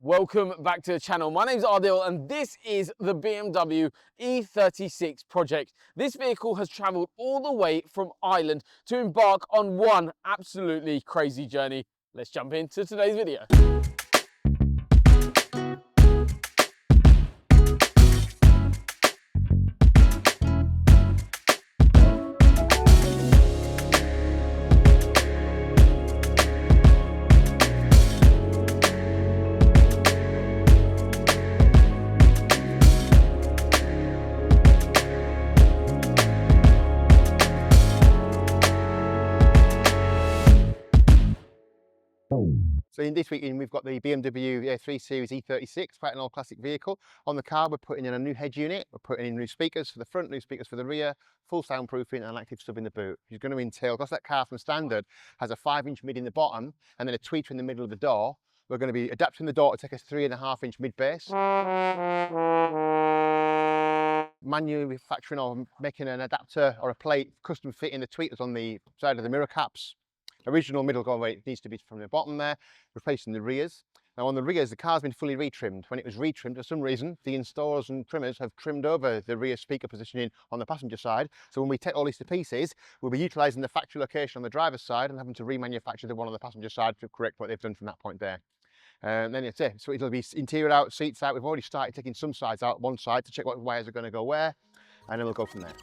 Welcome back to the channel. My name's Ardil and this is the BMW E36 project. This vehicle has travelled all the way from Ireland to embark on one absolutely crazy journey. Let's jump into today's video. So in this week we've got the BMW 3 Series E36, quite an old classic vehicle. On the car we're putting in a new head unit, we're putting in new speakers for the front, new speakers for the rear, full soundproofing and an active sub in the boot. Which is going to entail, because that car from standard has a 5-inch mid in the bottom and then a tweeter in the middle of the door, we're going to be adapting the door to take a 3.5-inch mid base. Manufacturing or making an adapter or a plate custom fitting the tweeters on the side of the mirror caps. Original middle guard weight needs to be from the bottom there, replacing the rears. Now on the rears, the car's been fully retrimmed. When it was retrimmed, for some reason, the installers and trimmers have trimmed over the rear speaker positioning on the passenger side. So when we take all this to pieces, we'll be utilising the factory location on the driver's side and having to remanufacture the one on the passenger side to correct what they've done from that point there. And then it's it. So it'll be interior out, seats out. We've already started taking some sides out, one side, to check what wires are going to go where, and then we'll go from there.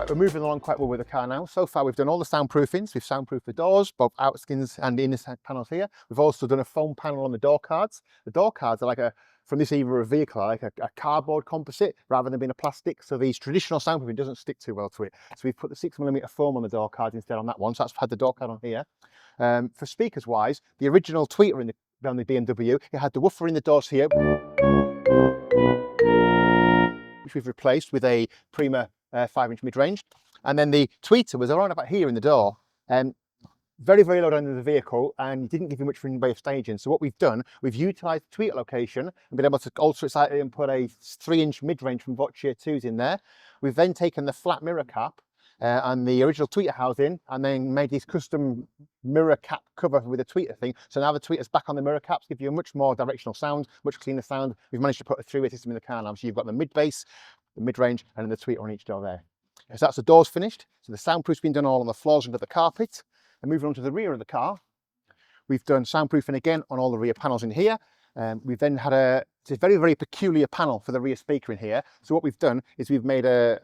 We're moving along quite well with the car now. So far we've done all the soundproofings. We've soundproofed the doors, both outskins and the inner panels here. We've also done a foam panel on the door cards. The door cards are like from this era of vehicle, like a cardboard composite rather than being a plastic. So these traditional soundproofing doesn't stick too well to it. So we've put the 6mm foam on the door cards instead on that one. So that's had the door card on here. For speakers wise, the original tweeter on the BMW, it had the woofer in the doors here, which we've replaced with a Prima 5-inch mid-range, and then the tweeter was around about here in the door. very, very low down in the vehicle, and you didn't give you much for in way of staging. So what we've done, we've utilised the tweeter location and been able to alter it slightly and put a 3-inch mid-range from Voce 2s in there. We've then taken the flat mirror cap and the original tweeter housing and then made this custom mirror cap cover with a tweeter thing. So now the tweeters back on the mirror caps give you a much more directional sound, much cleaner sound. We've managed to put a 3-way system in the car now. So you've got the mid-bass, the mid-range, and then the tweeter on each door there. So that's the doors finished. So the soundproof's been done all on the floors under the carpet. And moving on to the rear of the car, we've done soundproofing again on all the rear panels in here. We've then had it's a very, very peculiar panel for the rear speaker in here. So what we've done is we've made a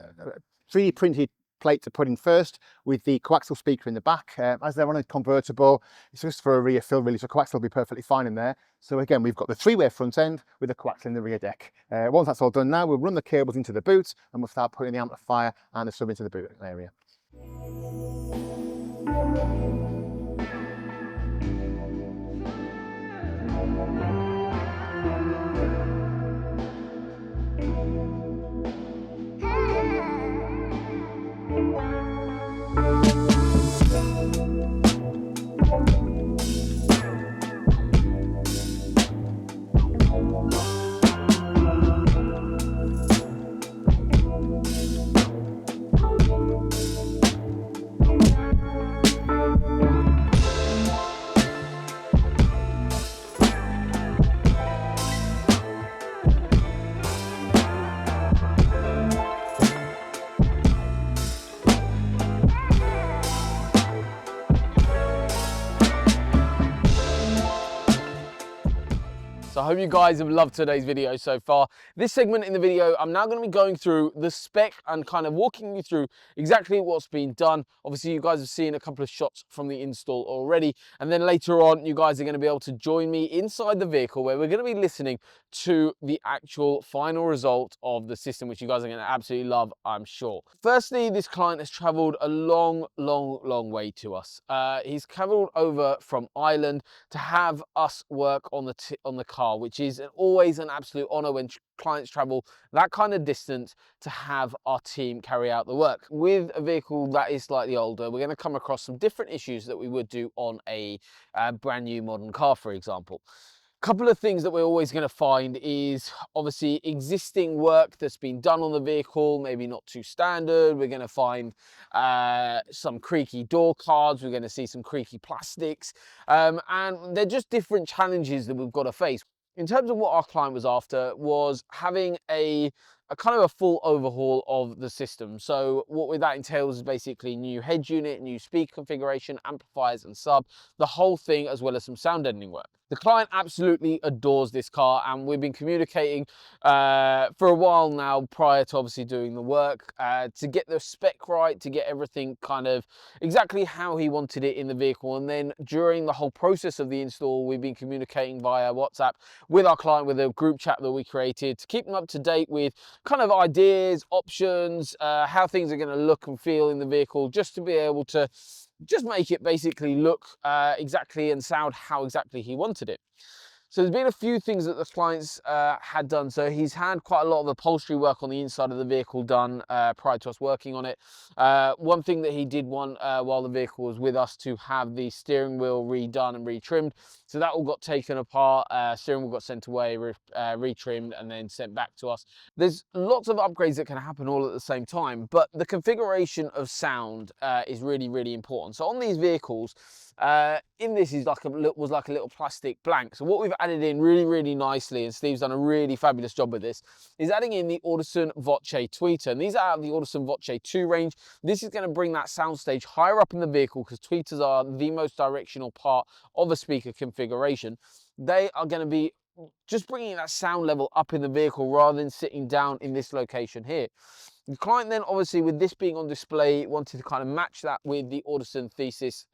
3D printed plate to put in first with the coaxial speaker in the back. As they're on a convertible, it's just for a rear fill really, so coaxial will be perfectly fine in there. So again, we've got the 3-way front end with the coaxial in the rear deck. Once that's all done now, we'll run the cables into the boot and we'll start putting the amplifier and the sub into the boot area. So I hope you guys have loved today's video so far. This segment in the video, I'm now going to be going through the spec and kind of walking you through exactly what's been done. Obviously, you guys have seen a couple of shots from the install already. And then later on, you guys are going to be able to join me inside the vehicle where we're going to be listening to the actual final result of the system, which you guys are going to absolutely love, I'm sure. Firstly, this client has traveled a long way to us. He's traveled over from Ireland to have us work on the car, which is always an absolute honor when clients travel that kind of distance to have our team carry out the work. With a vehicle that is slightly older, we're going to come across some different issues that we would do on a brand new modern car, for example. Couple of things that we're always going to find is obviously existing work that's been done on the vehicle, maybe not too standard. We're going to find some creaky door cards. We're going to see some creaky plastics, and they're just different challenges that we've got to face. In terms of what our client was after was having a kind of a full overhaul of the system. So what that entails is basically new head unit, new speaker configuration, amplifiers and sub, the whole thing, as well as some sound deadening work. The client absolutely adores this car, and we've been communicating for a while now prior to obviously doing the work to get the spec right, to get everything kind of exactly how he wanted it in the vehicle. And then during the whole process of the install, we've been communicating via WhatsApp with our client, with a group chat that we created to keep them up to date with kind of ideas, options, how things are going to look and feel in the vehicle, just to be able to just make it basically look exactly and sound how exactly he wanted it. So there's been a few things that the clients had done. So he's had quite a lot of upholstery work on the inside of the vehicle done prior to us working on it. One thing that he did want while the vehicle was with us to have the steering wheel redone and retrimmed. So that all got taken apart, steering wheel got sent away, retrimmed and then sent back to us. There's lots of upgrades that can happen all at the same time, but the configuration of sound is really important. So on these vehicles, in this is was like a little plastic blank. So what we've added in really nicely, and Steve's done a really fabulous job with this, is adding in the Audison Voce tweeter. And these are out of the Audison Voce 2 range. This is going to bring that soundstage higher up in the vehicle because tweeters are the most directional part of a speaker configuration. They are going to be just bringing that sound level up in the vehicle rather than sitting down in this location here. The client then, obviously, with this being on display, wanted to kind of match that with the Audison Voce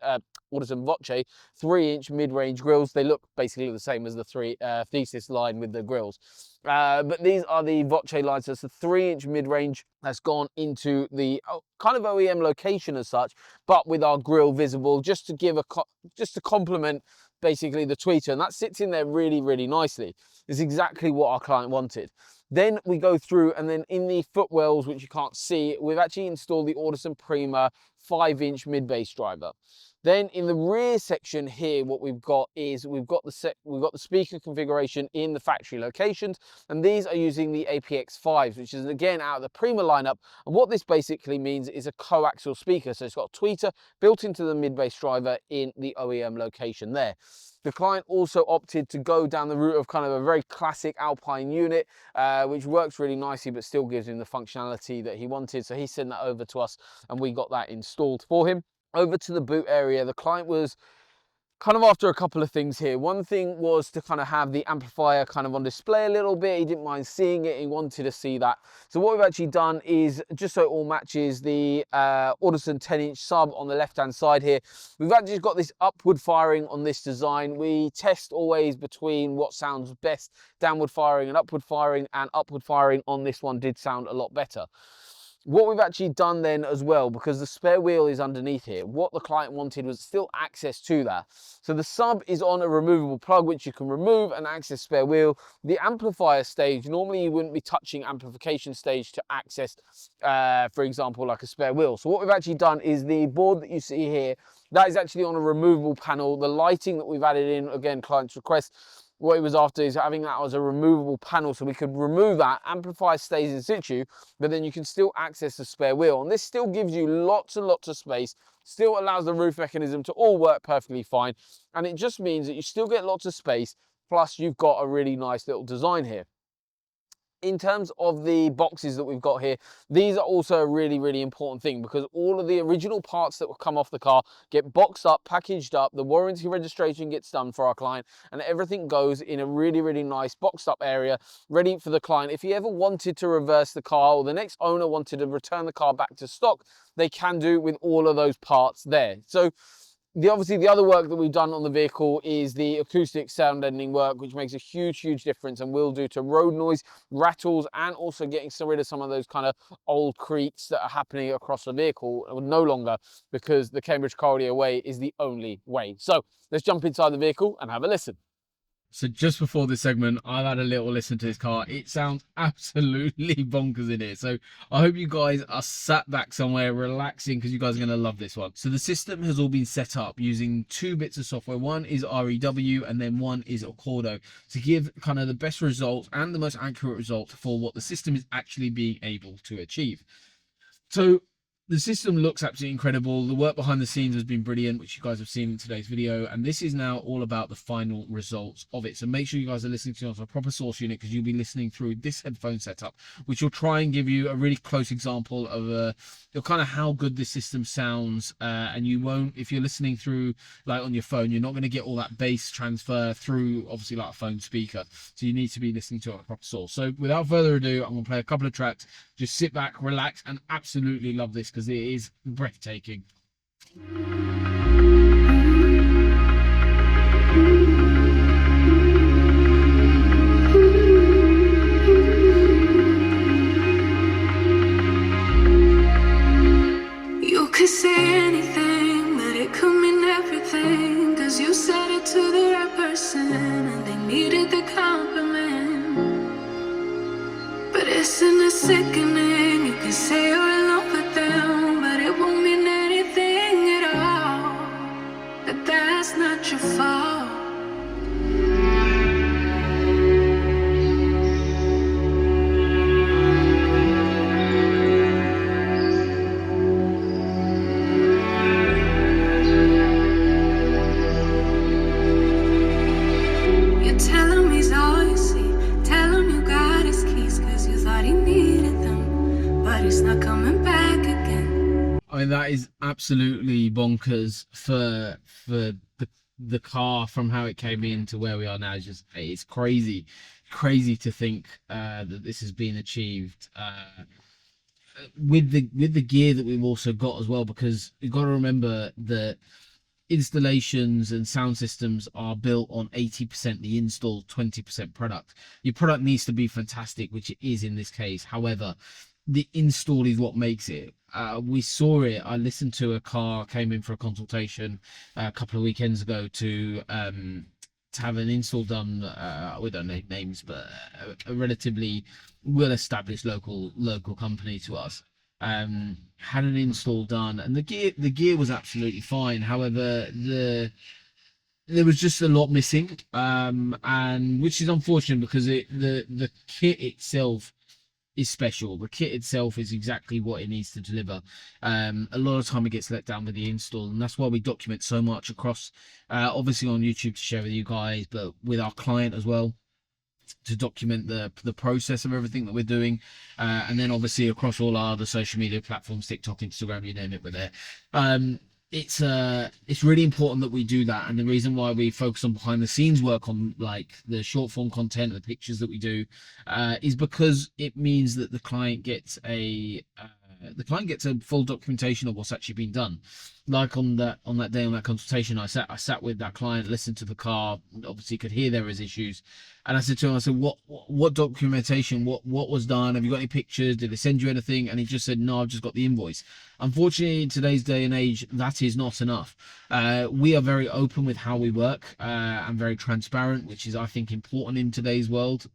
3-inch mid-range grills. They look basically the same as the Thesis line with the grills. But these are the Voce lines. So it's a 3-inch mid-range that's gone into the kind of OEM location as such, but with our grill visible, just to give just to complement basically the tweeter, and that sits in there really nicely. It's exactly what our client wanted. Then we go through, and then in the footwells, which you can't see, we've actually installed the Audison Prima 5-inch mid-bass driver. Then in the rear section here, what we've got is we've got the speaker configuration in the factory locations, and these are using the APX5s, which is again out of the Prima lineup. And what this basically means is a coaxial speaker. So it's got a tweeter built into the mid-bass driver in the OEM location there. The client also opted to go down the route of kind of a very classic Alpine unit, which works really nicely, but still gives him the functionality that he wanted. So he sent that over to us and we got that installed for him. Over to the boot area, the client was kind of after a couple of things here. One thing was to kind of have the amplifier kind of on display a little bit. He didn't mind seeing it. He wanted to see that. So what we've actually done is, just so it all matches, the Audison 10-inch sub on the left-hand side here. We've actually got this upward firing on this design. We test always between what sounds best, downward firing and upward firing on this one did sound a lot better. What we've actually done then as well, because the spare wheel is underneath here, what the client wanted was still access to that. So the sub is on a removable plug, which you can remove and access spare wheel. The amplifier stage, normally you wouldn't be touching amplification stage to access, for example, like a spare wheel. So what we've actually done is the board that you see here, that is actually on a removable panel. The lighting that we've added in, again, client's request, what he was after is having that as a removable panel, so we could remove that. Amplifier stays in situ, but then you can still access the spare wheel. And this still gives you lots and lots of space, still allows the roof mechanism to all work perfectly fine. And it just means that you still get lots of space, plus you've got a really nice little design here. In terms of the boxes that we've got here, these are also a really, really important thing, because all of the original parts that will come off the car get boxed up, packaged up, the warranty registration gets done for our client, and everything goes in a really, really nice boxed up area ready for the client. If he ever wanted to reverse the car, or the next owner wanted to return the car back to stock, they can do with all of those parts there. So obviously the other work that we've done on the vehicle is the acoustic sound deadening work, which makes a huge, huge difference and will do to road noise, rattles, and also getting rid of some of those kind of old creaks that are happening across the vehicle no longer, because the Cambridge Car Audio way is the only way. So let's jump inside the vehicle and have a listen. So just before this segment, I've had a little listen to this car. It sounds absolutely bonkers in here. So I hope you guys are sat back somewhere relaxing, because you guys are going to love this one. So the system has all been set up using two bits of software. One is REW and then one is Accordo, to give kind of the best results and the most accurate result for what the system is actually being able to achieve. So the system looks absolutely incredible. The work behind the scenes has been brilliant, which you guys have seen in today's video. And this is now all about the final results of it. So make sure you guys are listening to us on a proper source unit, because you'll be listening through this headphone setup, which will try and give you a really close example of kind of how good this system sounds. And you won't, if you're listening through like on your phone, you're not going to get all that bass transfer through obviously like a phone speaker. So you need to be listening to it on a proper source. So without further ado, I'm going to play a couple of tracks. Just sit back, relax, and absolutely love this, because it is breathtaking. You could say anything, but it could mean everything, 'cause you said it to the right person and they needed the compliment. But isn't it sickening? You can say you're in love with them, but it won't mean anything at all. But that's not your fault. You tell him he's all you see. Tell him you got his keys, 'cause you thought he needed them, but he's not coming back again. I mean, that is absolutely bonkers for the car, from how it came in to where we are now. It's crazy to think that this has been achieved with the gear that we've also got as well, because you've got to remember that installations and sound systems are built on 80% the install, 20% product. Your product needs to be fantastic, which it is in this case. However, the install is what makes it. We saw it. I listened to a car, came in for a consultation a couple of weekends ago to have an install done. We don't know names, but a relatively well-established local company to us. had an install done, and the gear was absolutely fine. However, there was just a lot missing, and which is unfortunate because the kit itself is special. The kit itself is exactly what it needs to deliver. A lot of time it gets let down with the install, and that's why we document so much across, obviously on YouTube to share with you guys, but with our client as well, to document the process of everything that we're doing, and then obviously across all our other social media platforms, TikTok, Instagram, you name it, we're there. It's really important that we do that, and the reason why we focus on behind the scenes work on like the short form content, the pictures that we do, is because it means that the client gets a full documentation of what's actually been done. Like on that day on that consultation, I sat with that client, listened to the car, obviously could hear there was issues, and I said to him, I said, what documentation, what was done? Have you got any pictures? Did they send you anything? And he just said, no, I've just got the invoice. Unfortunately, in today's day and age, that is not enough. We are very open with how we work, and very transparent, which is, I think, important in today's world.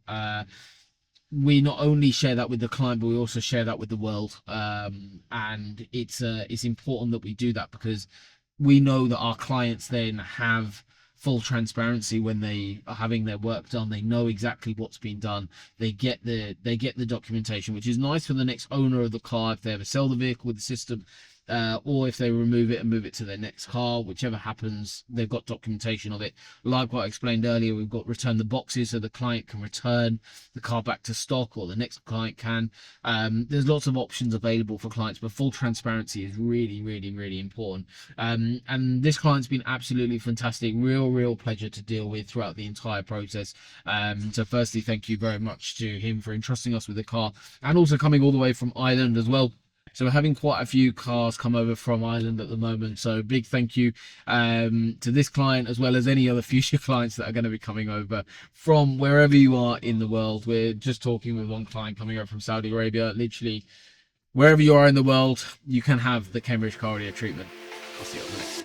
We not only share that with the client, but we also share that with the world, and it's important that we do that because we know that our clients then have full transparency when they are having their work done. They know exactly what's been done. They get the documentation, which is nice for the next owner of the car if they ever sell the vehicle with the system, or if they remove it and move it to their next car, whichever happens, they've got documentation of it. Like what I explained earlier, we've got return the boxes so the client can return the car back to stock, or the next client can. There's lots of options available for clients, but full transparency is really, really, really important. And this client's been absolutely fantastic. Real pleasure to deal with throughout the entire process. So firstly, thank you very much to him for entrusting us with the car, and also coming all the way from Ireland as well. So we're having quite a few cars come over from Ireland at the moment. So big thank you to this client, as well as any other future clients that are going to be coming over from wherever you are in the world. We're just talking with one client coming over from Saudi Arabia. Literally, wherever you are in the world, you can have the Cambridge car audio treatment. I'll see you on the next.